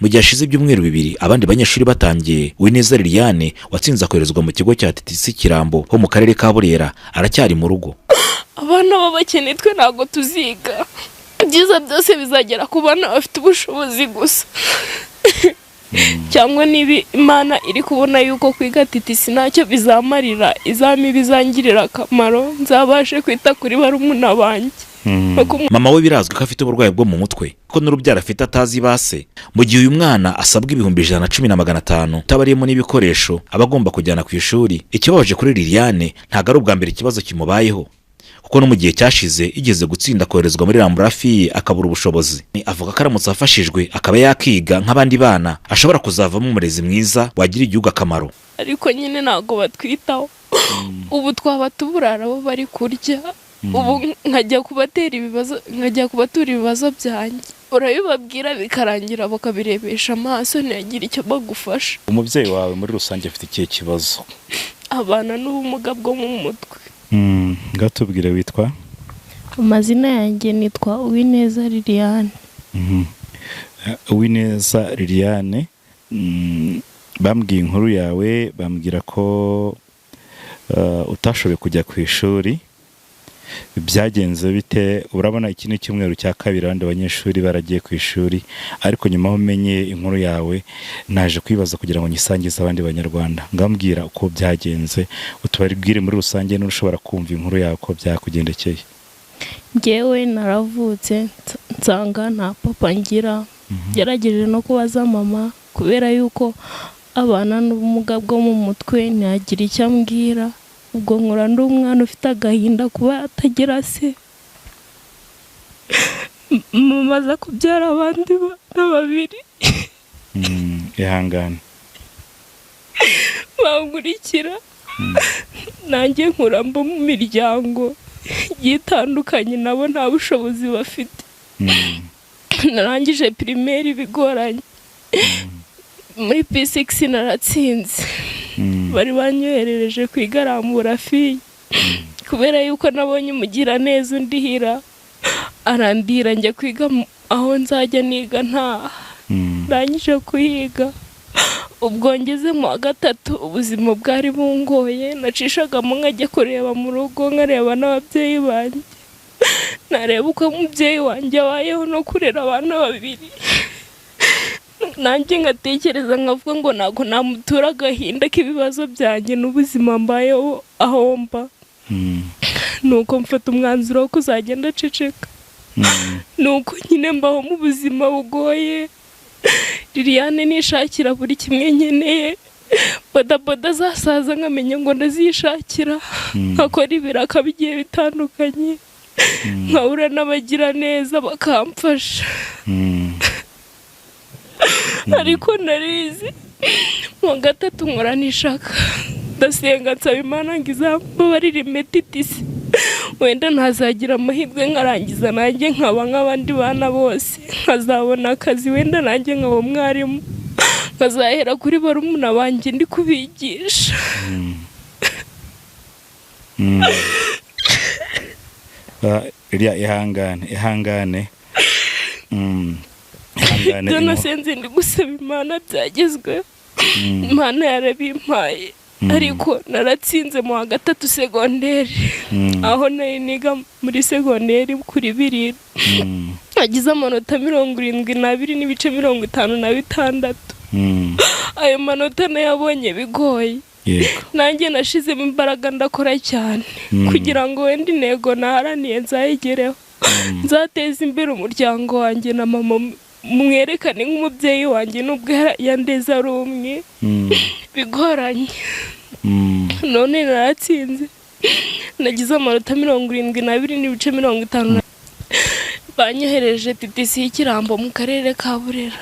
mu gihe ashize ibyumweru bibiri abandi banyeshuri batangiye. Uwineza Liliane watsinze akoherezwa mu kigo cya TTC Kirambo ho mu karere ka Burera aracyari mu rugo. Abana b'abakene twe ntago tuziga, ibyiza byose bizagera ku bana bafite ubushobozi gusa. Cyangwa niba Imana iri kubona yuko kwiga TTC ntacyo bizamarira, izami bizangirira akamaro, nzabashe kwita kuri barumuna banjye. Mama we birazwi ko afite uburwayi bwo mu mutwe ko n'urubyaro afite atazi base. Mu gihe uyu mwana asabwa ibihumbi 110,500 tabariyemo n'ibikoresho aba agomba kujyana ku ishuri. Ikibabaje kuri Liliane ntago ari ubwa mbere ikibazo kimubayeho, kuko no mu gihe cyashize igeze gutsinda koherezwa muri Ramburafi akabura ubushobozi. Avuga ko aramutse afashijwe akaba yakiga nk'abandi bana ashobora kuzavamo umurezi mwiza wagira igihugu akamaro. Ariko nyine ntago batwitaho. Ubu twaba tuburara bo bari kurya, ubu nkajya kubatera ibibazo, nkajya kubatura ibibazo byanjye, urabibabwira bikarangira bakabirebesha amaso ntiyagira icyo bagufasha. Umubyeyi wawe muri rusange afite ikihe kibazo? Abana n'ubumuga bwo mu mutwe. Ngatubwire witwa? Amazina yanjye nitwa Uwineza Liliane. Uwineza Liliane, bambwiye inkuru yawe, bambwira ko utashoboye kujya ku ishuri. Byagenze bite? Urabona iki ni cyumweru cya kabiri abandi banyeshuri baragiye ku ishuri, ariko nyuma aho umenye inkuru yawe naje kwibaza kugira ngo nyisangize abandi banyarwanda. Ngambwira uko byagenze, utubaribwire muri rusange n'ushobora kumva inkuru yawe ko byakugendekeye. Ngewe naravutse nsanga nta papa ngira, yaragejeje no kubaza mama kubera yuko abana n'ubumuga bwo mu mutwe ntiyagira icyo ambwira. Ubwo nkura ndi umwana ufite agahinda kuba atagira se. Maze kubyara abandi bana babiri. Ihangane. Bankurikira. Nanjye nkura mba mu miryango yitandukanye nabo nta bushobozi bafite. Narangije primaire bigoranye. Muri P6 naratsinze. Bari banyoherereje kwiga Ramburafi kubera yuko nabonye umugira neza undihira, arandira njya kwiga aho nzajya niga nta. Ndangije kuhiga, ubwo ngeze mu wa gatatu ubuzima bwari bungoye, nacishagamo nkajya kureba mu rugo nkareba n'ababyeyi banjye, nareba uko umubyeyi wanjye abayeho no kurera abana babiri. Nanjye ngatekereza nkavuga ngo ntago namutura agahinda k'ibibazo byanjye n'ubuzima mbayeho aho mba. Nuko mfata umwanzuro wo kuzagenda ceceka. Nuko nyine mbaho mu buzima bugoye. Liliane nishakira buri kimwe nkeneye, bodaboda zasaza nkamenya ngo ndazishakira, nkakora ibiraka bigiye bitandukanye, nkahura n'abagira neza bakamfasha. Ariko narizi mu wa gatatu nkora n'ishaka, ndasenga nsaba Imana ngo izambabarire TTC, wenda ntazagira amahirwe nkarangiza nanjye nkaba nk'abandi bana bose, nkazabona akazi, wenda nanjye nkaba umwarimu, nkazahera kuri barumuna banjye ndi kubigisha. Ihangane. Dona senze ndi gusaba Imana byagezweho. Imana yarabimpaye, ariko naratsinze mu wa gatatu segonderi, aho nari niga muri segonderi kuri Birira. Nagize amanota 72.56. Ayo manota nayabonye bigoye. Nanjye nashizemo imbaraga ndakora cyane kugira ngo wenda intego naharaniye nzayigereho, nzateza imbere umuryango wanjye na mama, mwerekane nk'umubyeyi wanjye nubwo yandeze ari umwe bigoranye. None naratsinze, nagize amanota 72.50. Banyohereje TTC Kirambo mu karere ka Burera.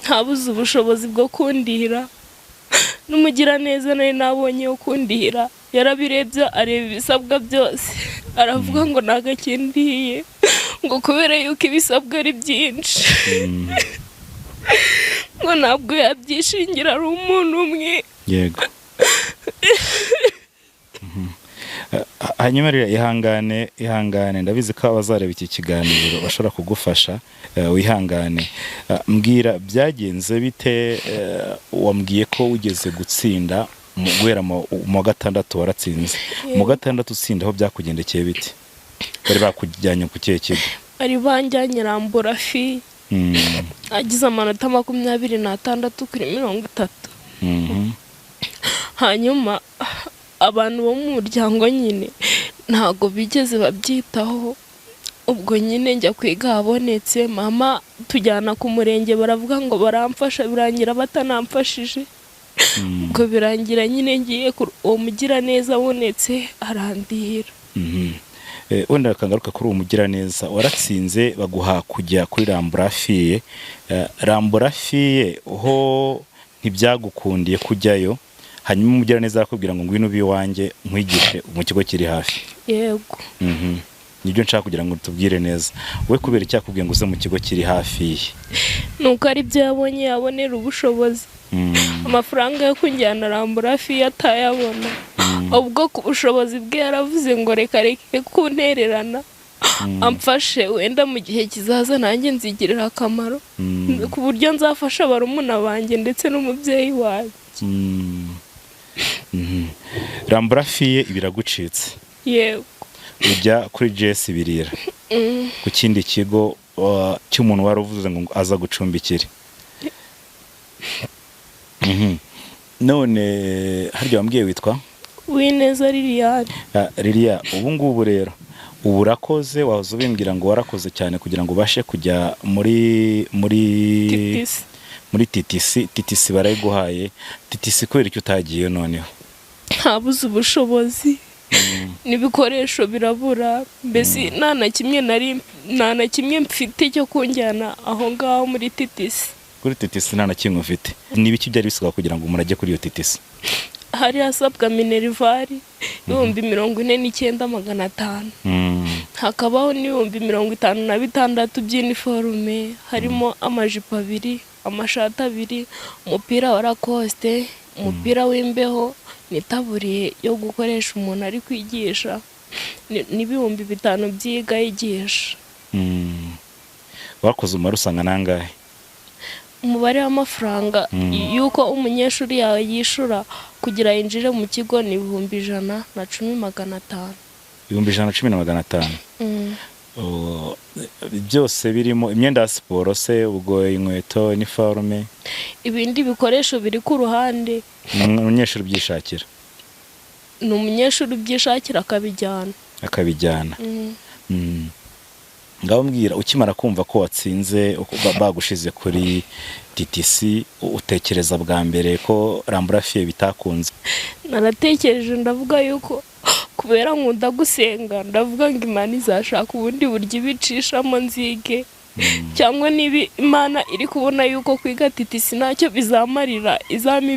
Ntabuze ubushobozi bwo kundihira, n'umugira neza nari nabonye yo kundihira yarabirebye areba ibisabwa byose, aravuga ngo nagakindiye, ngo kubera yuko ibisabwa ari byinshi, ngo ntabwo yabyishingira ari umuntu umwe. Yego. hanyuma rero ihangane ndabizi ko abazareba iki kiganiro bashobora kugufasha, wihangane. Mbwira byagenze bite, wambwiye ko wigeze gutsinda guhera mu wa gatandatu waratsinze, mu gatandatu utsinda aho byakugendekeye bite? Bari bakujyanye ku kihe kigo? bari banjyanye Rambura fi agize amanota 26 kuri 30. Hanyuma abantu bo mu muryango nyine ntago bigeze babyitaho. Ubwo nyine njya kwiga habonetse mama tujyana ku murenge, baravuga ngo baramfasha, birangira batanamfashije. Ubwo birangira nyine ngiye uwo mugira neza abonetse arandihira. Wenda kangaruka kuri uwo mugira neza, waratsinze baguha kujya kuri Rambura fi. Rambura fi ho ntibyagukundiye kujyayo, hanyuma umugira neza arakubwira ngo ngwino biwanjye nkwigishe mu kigo kiri hafi. Yego. Nibyo nshaka kugira ngo tubwire neza, we kubera icyakubwiye ngo uze mu kigo kiri hafi? Nuko ari byo yabonye yabonera ubushobozi. Amafaranga yo kunjyana Rambura fi atayabona. Ubwo ku bushobozi bwe yaravuze ngo reka kuntererana, amfashe wenda mu gihe kizaza nanjye nzigirira akamaro, ku buryo nzafasha barumuna banjye ndetse n'umubyeyi wanjye. Rambura fi biragucitse. Yego. Ujya kuri JS Birira, ku kindi kigo cy'umuntu wari uvuze ngo aza gucumbikira. None harya wambwiye witwa Uwineza Liliane. Lilia, ubu ngubu rero ubu urakoze, wahoze ubimbwira ngo warakoze cyane kugira ngo ubashe kujya muri TTC barayiguhaye. TTC kubera icyo utagiye noneho? Ntabuze ubushobozi n'ibikoresho birabura, mbese nta na kimwe mfite cyo kunjyana aho ngaho muri TTC. Kuri TTC nta na kimwe ufite? N'ibiki byari bisabwa kugira ngo umuntu ajye kuri iyo TTC? Hari hasabwa minervari 49,500, hakabaho n'ibihumbi 56 by'iniforume, harimo amajipo 2, amashati 2, umupira wa Lacoste, umupira w'imbeho n'itaburiye yo gukoresha umuntu ari kwigisha, n'ibihumbi 5 byiga yigisha. Wakoze umubare usanga nangahe? Umubare w'amafaranga yuko umunyeshuri yawe yishura kugira yinjire mu kigo ni 110,500. 110,500. Byose birimo imyenda ya siporo se, ubwo inkweto iniforume? Ibindi bikoresho biri ku ruhande umunyeshuri byishakira? Ni umunyeshuri byishakira akabijyana. Ngaho mbwira, ukimara kumva ko watsinze bagushize kuri TTC, utekereza bwa mbere ko Rambura fi bitakunze? Naratekereje ndavuga yuko kubera nkunda gusenga, ndavuga ngo Imana izashaka ubundi buryo ibicishamo nzige, cyangwa niba Imana iri kubona yuko kwiga TTC ntacyo bizamarira,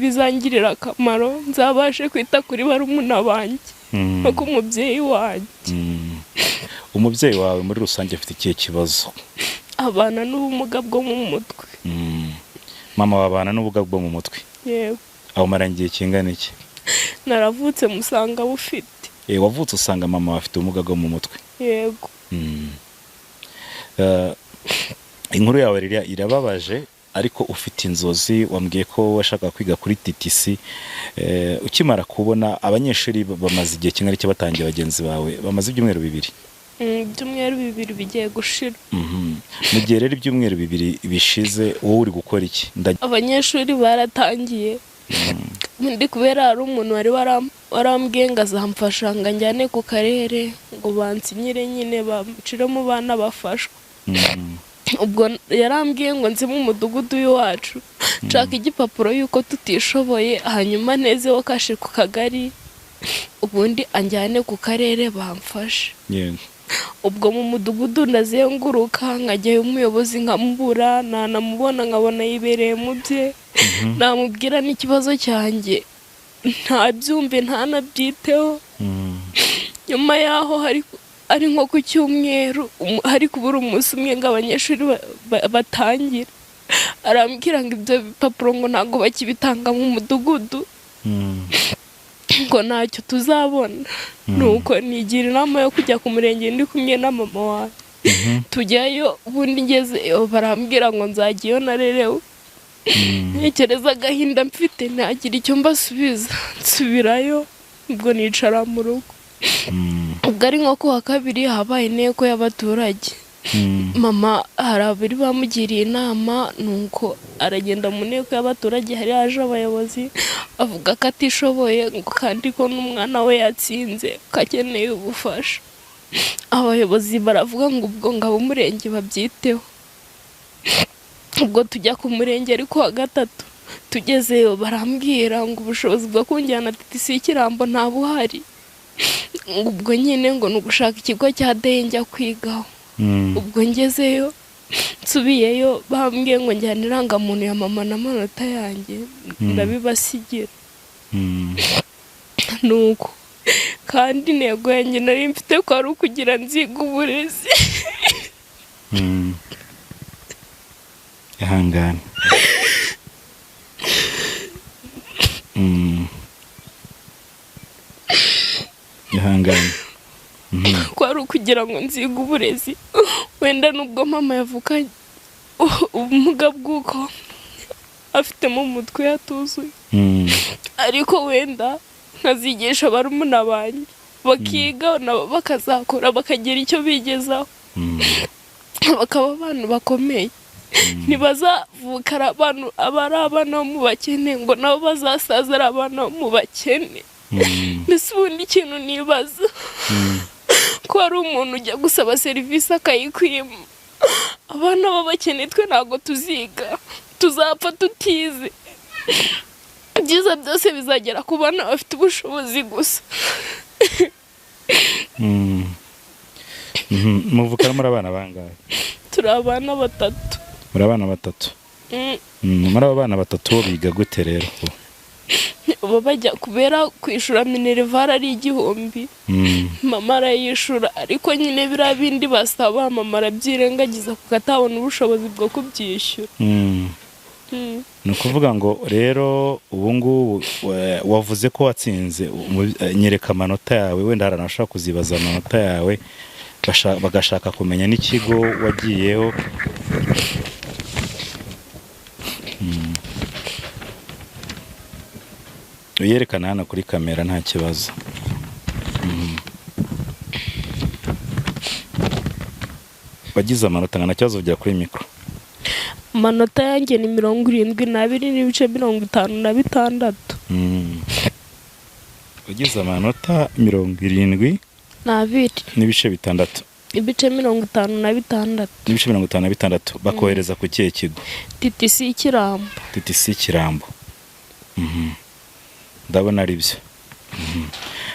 bizangirira akamaro, nzabashe kwita kuri barumuna banjye no ku mubyeyi wanjye. Umubyeyi wawe muri rusange afite ikihe kibazo? Abana n'ubumuga bwo mu mutwe. Mama wabana n'ubumuga bwo mu mutwe? Yego. Aho marangiye kingana iki? Naravutse musanga bufite. Wavutse usanga mama afite ubumuga bwo mu mutwe? Yego. Inkuru yawe rero irababaje, ariko ufite inzozi. Wambwiye ko washaka kwiga kuri TTC. Ukimara kubona abanyeshuri bamaze igihe kingana iki batangiye, bagenzi bawe bamaze ibyumweru 2? Ibyumweru 2 bigiye gushira. Mu gihe rero ibyumweru 2 bishize, wowe uri gukora iki? Abanyeshuri baratangiye, ndi kubera hari umuntu wari warambwiye ngo azamfasha ngo njyane ku karere ngo bansinyire nyine bacire mu bana bafashwa. Ubwo yarambwiye ngo nze mu mudugudu w'iwacu nshaka igipapuro yuko tutishoboye, hanyuma nezeho kashe ku kagari, ubundi anjyane ku karere bamfashe. Ubwo mu mudugudu ndazenguruka, nkajyayo umuyobozi nkamubura, nanamubona nkabona yibereye mu bye, namubwira n'ikibazo cyanjye ntabyumve ntanabyiteho. Nyuma yaho ari nko ku cyumweru, hari kubura umunsi umwe ngo abanyeshuri batangira, arambwira ngo ibyo bipapuro ngo ntabwo bakibitanga mu mudugudu. ngo ntacyo tuzabona nuko nigira inama yo kujya ku murenge ndi kumwe na mama wawe tujyayo ubundi ngezeyo barambwira ngo nzagiyeyo narerewe ntekereza agahinda mfite ntagira icyo mbasubiza nsubirayo ubwo nicara mu rugo ubwo ari nko ku wa kabiri habaye inteko y'abaturage mama hari abiri bamugiriye inama nuko aragenda mu nteko y'abaturage hari haje abayobozi avuga ko atishoboye kandi ko n'umwana we yatsinze ko akeneye ubufasha abayobozi baravuga ngo ubwo ngabo umurenge babyiteho ubwo tujya ku murenge ariko wa gatatu tugezeyo barambwira ngo ubushobozi bwo kunjyana TTC Kirambo nta buhari ubwo nyine ngo ni ugushaka ikigo cya njya kwigaho ubwo ngezeyo nsubiyeyo bambwiye ngo njyane irangamuntu ya mama n'amanota yanjye ndabibasigira nuko kandi intego yanjye nari mfite ko ari ukugira nziga uburezi ihangane ihangane ko ari ukugira ngo nziga uburezi wenda nubwo mama yavukanye ubumuga bw'uko afite mu mutwe yatuzuye ariko wenda nkazigisha barumuna banjye bakiga nabo bakazakora bakagira icyo bigezaho bakaba abantu bakomeye ntibazavuka ari abana bo mu bakene ngo nabo bazasaza ari abana bo mu bakene mbese ubundi ikintu nibaza ko hari umuntu ujya gusaba serivisi akayikwima abana b'abakene twe ntabwo tuziga tuzapfa tutize ibyiza byose bizagera ku bana bafite ubushobozi gusa muvuka muri abana bangahe turi abana batatu muri abana batatu muri abo bana batatu biga gute rero bo bajya kubera kwishura minerval ari 1000 mama arayishura ariko nyine bira bindi basaba mama arabyirengagiza kukatabona ubushobozi bwo kubyishyura ni ukuvuga ngo rero ubu ngubu wavuze ko watsinze nyereka amanota yawe wenda haranashaka kuzibaza amanota yawe bagashaka kumenya n'ikigo wagiyeho uyerekana hano kuri kamera nta kibazo wagize amanota nta kibazo ujya kuri mikoro amanota yanjye ni 72.56 wagize amanota 72 n'ibice bitandatu ibice 56 n'ibice 56 bakohereza ku kihe kigo TTC Kirambo ndabona ari byo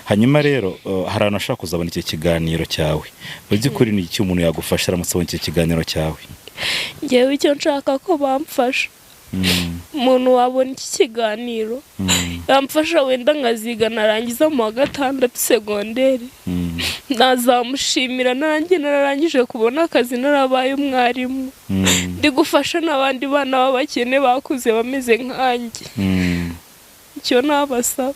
hanyuma rero hari abantu bashaka kuzabona iki kiganiro cyawe by'ukuri ni iki umuntu yagufasha aramutse abonye iki kiganiro cyawe ngewe icyo nshaka ko bamfasha umuntu wabona iki kiganiro yamfasha wenda nkaziga narangiza mu wa 6 segonderi nazamushimira nanjye nararangije kubona akazi narabaye umwarimu ndi gufasha n'abandi bana b'abakene bakuze bameze nkanjye icyo nabasaba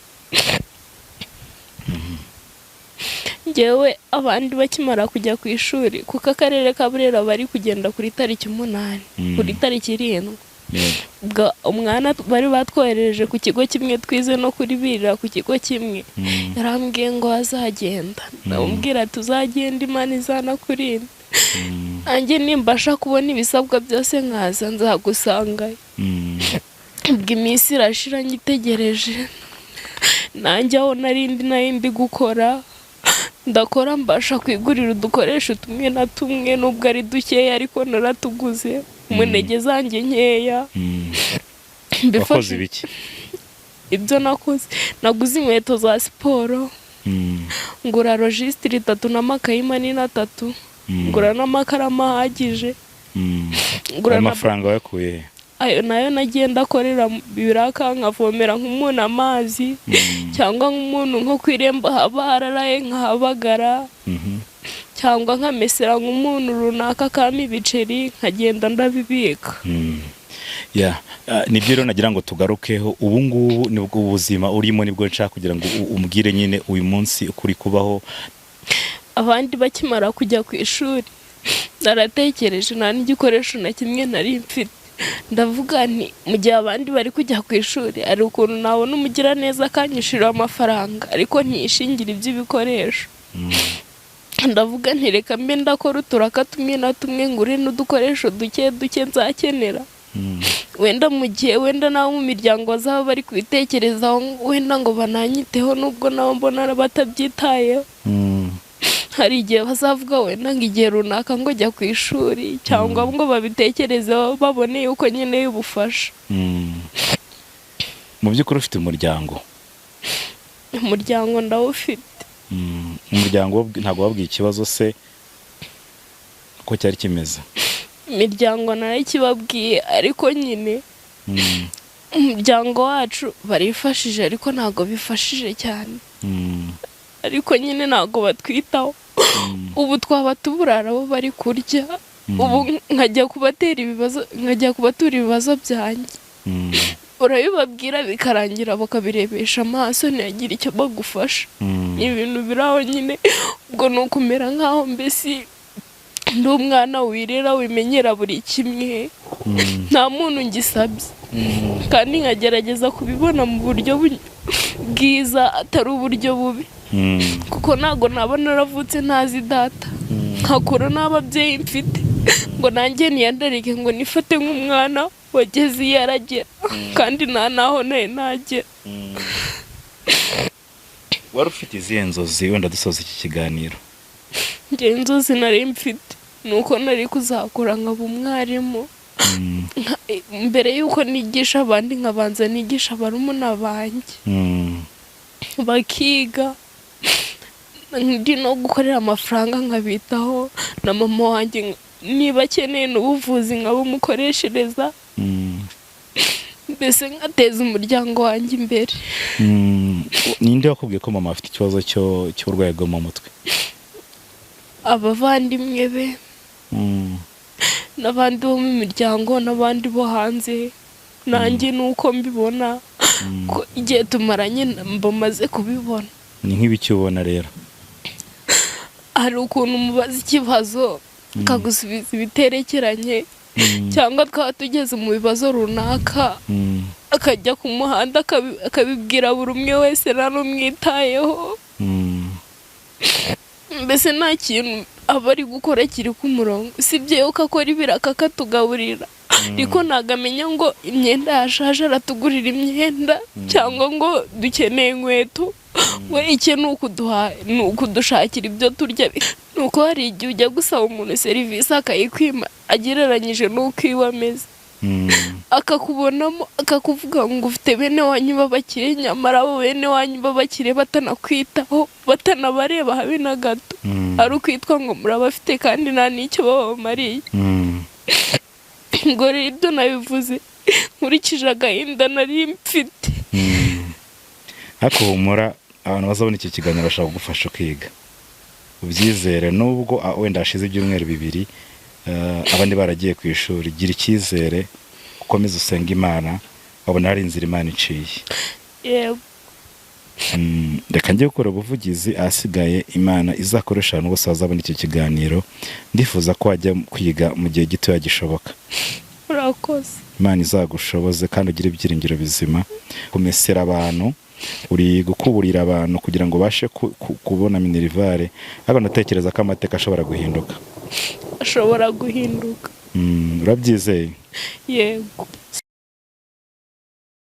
ngewe abandi bakimara kujya ku ishuri kuko akarere ka Burera bari kugenda kuri tariki 8 kuri tariki 7 umwana bari batwohereje ku kigo kimwe twize no kuri birira ku kigo kimwe yarambwiye ngo azagenda ndamubwira tuzagenda Imana izanakurinda anjye nimbasha kubona ibisabwa byose nkaza nzagusangayo ubwo iminsi irashira ngitegereje nanjye aho narindi gukora ndakora mbasha kwigurira udukoresho tumwe na tumwe nubwo ari dukeya ariko naratuguze umunege zanjye nkeya wakoze ibiki ibyo naguze inkweto za siporo ngura registre 3 n'amakayi manini 3 ngura n'amakaramu ahagije ngura amafaranga wakuye ayo nayo nagenda akorera biraka nkavomera nk'umuntu amazi cyangwa nk'umuntu nko kwiremba haba hararaye nkahabagara cyangwa nkamesera nk'umuntu runaka kama ibiceri nkagenda ndabibika nibyo rero nagira ngo tugarukeho ubu ngubu nibwo ubuzima urimo nibwo nshaka kugira ngo umbwire nyine uyu munsi ukuri kubaho. Abandi bakimara kujya ku ishuri naratekereje nta n'igikoresho na kimwe nari mfite, ndavuga nti mu gihe abandi bari kujya ku ishuri hari ukuntu nabona umugiraneza akanyishyurira amafaranga ariko ntiyishingira iby'ibikoresho. Ndavuga nti reka mbe ndakora uturaka tumwe na tumwe ngure n'udukoresho duke duke nzakenera, wenda mu gihe wenda nabo mu miryango bazaba bari kubitekerezaho wenda ngo bananyiteho nubwo nabo mbona batabyitayeho. Hari igihe bazavuga wenda ngo igihe runaka ngo jya ku ishuri cyangwa ngo babitekerezeho babone yuko nkeneye ubufasha. Mu by'ukuri ufite umuryango? Umuryango ndawufite. Umuryango ntabwo wabwiye ikibazo se uko cyari kimeze? Imiryango narayikibabwiye ariko nyine umuryango wacu barifashije ariko ntabwo bifashije cyane, ariko nyine ntabwo batwitaho. Ubu twaba tuburara bo bari kurya, ubu nkajya kubatera ibibazo, nkajya kubatura ibibazo byanjye, urabibabwira bikarangira bakabirebesha amaso ntiyagira icyo bagufasha. Ibintu biraho nyine, ubwo ni ukumera nk'aho mbese ndi umwana wirera wimenyera buri kimwe, nta muntu ngisabye, kandi nkagerageza kubibona mu buryo bwiza atari uburyo bubi, kuko ntabwo naba naravutse ntazi data nkakura n'ababyeyi mfite ngo nanjye niyandarike ngo nifate nk'umwana wageze iyo aragera, kandi nta naho nari nagera. Wari ufite izihe nzozi wenda dusoza iki kiganiro? Njye inzozi nari mfite ni uko nari kuzakura nkaba umwarimu, mbere y'uko nigisha abandi nkabanza nigisha barumuna banjye bakiga, ndi no gukorera amafaranga nkabitaho, na mama wanjye niba akeneye n'ubuvuzi nkabumukoreshereza, mbese ngateza umuryango wanjye imbere. Ninde wakubwiye ko mama afite ikibazo cy'uburwayi bwo mu mutwe? Abavandimwe be n'abandi bo mu miryango n'abandi bo hanze, nanjye nuko mbibona ko igihe tumaranye mbamaze kubibona. Ni nk'ibiki ubona rero? Hari ukuntu mubaza ikibazo akagusubiza ibiterekeranye, cyangwa twaba tugeze mu bibazo runaka akajya ku muhanda akabibwira buri umwe wese nta n'umwitayeho, mbese nta kintu aba ari gukora kiri ku murongo, usibye yuko akora ibiraka akatugaburira, ariko ntabwo amenya ngo imyenda yashaje aratugurira imyenda, cyangwa ngo dukeneye inkweto, we icye ni ukudushakira ibyo turya. Nuko hari igihe ujya gusaba umuntu serivisi akayikwima agereranyije n'uko iwe ameze, akakubonamo akakuvuga ngo ufite bene wanyu b'abakire, nyamara abo bene wanyu b'abakire batanakwitaho batanabareba habe na gato, ari ukwitwa ngo murabafite kandi nta n'icyo babamariye. Ngo rero ibyo nabivuze nkurikije agahinda nari mfite. Ariko humura, abantu bazabona iki kiganiro bashaka kugufasha kwiga, ubyizere. Nubwo wenda hashize ibyumweru 2 abandi baragiye ku ishuri, gira icyizere, ukomeze usenga Imana, wabona hari inzira Imana iciye. Yego. Reka njye gukora ubuvugizi, ahasigaye Imana izakoresha abantu bose bazabona iki kiganiro. Ndifuza ko wajya kwiga mu gihe gito gishoboka. Urakoze. Imana izagushoboze kandi ugire ibyiringiro bizima. Kumesera abantu, uri gukuburira abantu kugira ngo bashe kubona minerivare. Ariko natekereza ko amateka ashobora guhinduka. Ashobora guhinduka. Urabyizeye? Yego.